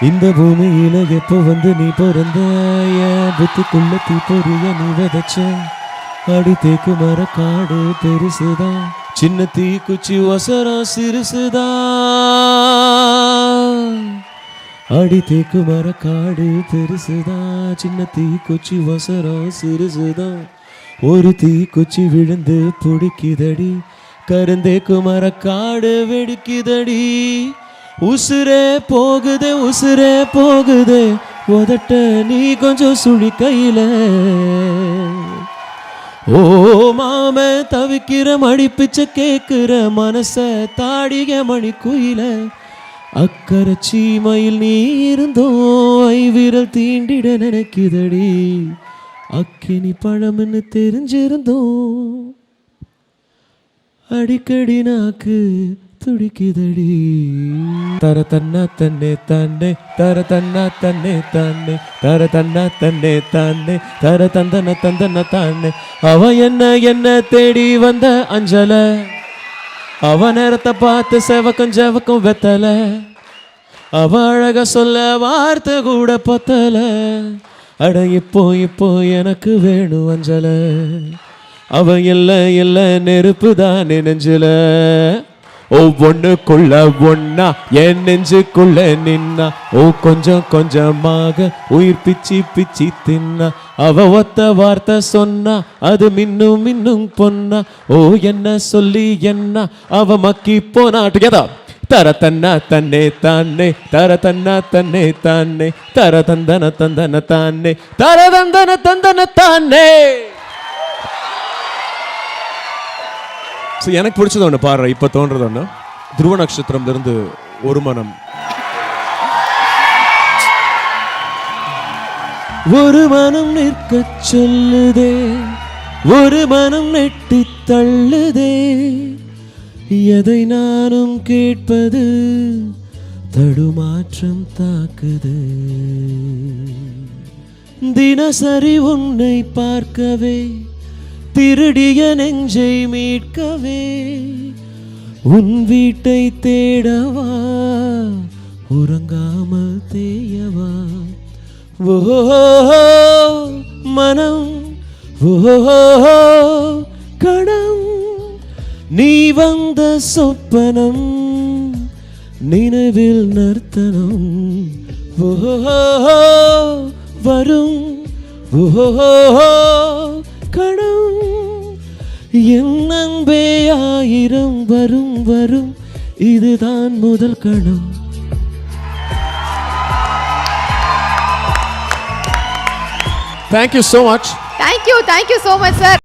இந்த பூமியில எப்போ வந்து நீ பிறந்த என் புத்திக்குள்ள தீப்பொறிய நீ விதைச்ச அடி தேக்கு மர காடு பெருசுதான் சின்ன தீ குச்சி ஒசரம் சிறுசுதான் அடி தேக்கு மர காடு பெருசுதான் சின்ன தீ குச்சி ஒசரம் சிறுசுதான் ஒரு தீ குச்சி விழுந்து பிடிக்குதடி கருந்தேக்கு மர காடு வெடிக்குதடி உசுரே போகுதே உதட்ட நீ கொஞ்சம் சுழி கையில ஓ மாம தவிக்கிற மடி பிச்சை கேட்கிற மனச தாடிக மணி குயில அக்கறை சீமையில் நீ இருந்தோ ஐவிரல் தீண்டிட நினைக்குதடி அக்கினி பழம்னு தெரிஞ்சிருந்தோம் அடிக்கடி நாக்கு துடிக்குதடி தர தன்னா தன்னே தானே தர தன்னா தன்னே தானே தர தன்னா தன்னே தானே தர தந்தன தானே அவ என்ன தேடி வந்த அஞ்சல அவ நேரத்தை பார்த்து செவக்கும் வெத்தல அவ அழக சொல்ல வார்த்தை கூட பத்தல அட இப்போ எனக்கு வேணும் அஞ்சல அவ இல்ல நெருப்பு தான் நெஞ்சில ஒவ்வொன்னுக்குள்ள ஒன்னா என் நெஞ்சுக்குள்ள நின்னா ஓ கொஞ்சமாக உயிர் பிச்சி தின்னா அவ ஒத்த வார்த்தை சொன்னா அது மின்னும் பொன்னா ஓ என்ன சொல்லி என்ன அவ மக்கி போனா டுகெதர் தர தன்னா தன்னே தானே தர தன்னா தன்னே தானே தர தந்தன தானே தர தந்தன தானே. எனக்கு பிடிச்சது ஒன்று பாடுற இப்போ தோன்றது ஒன்று துருவ நட்சத்திரம்ல இருந்து ஒரு மனம் ஒரு மனம் நிற்க சொல்லுதே ஒரு மனம் நெட்டி தள்ளுதே எதை நானும் கேட்பது தடுமாற்றம் தாக்குது தினசரி உன்னை பார்க்கவே திருடிய நெஞ்சை மீட்கவே உன் வீட்டை தேடவா உறங்காமல் தேயவா ஓஹோ மனம் ஓஹோ கணம் நீ வந்த சொப்பனம் நினைவில் நர்த்தனம் ஓஹோ வரும் ஓஹோ கணம் என் அன்பே ஆயிரம் வரும் இதுதான் முதல் கணம். Thank you so much. Thank you so much sir.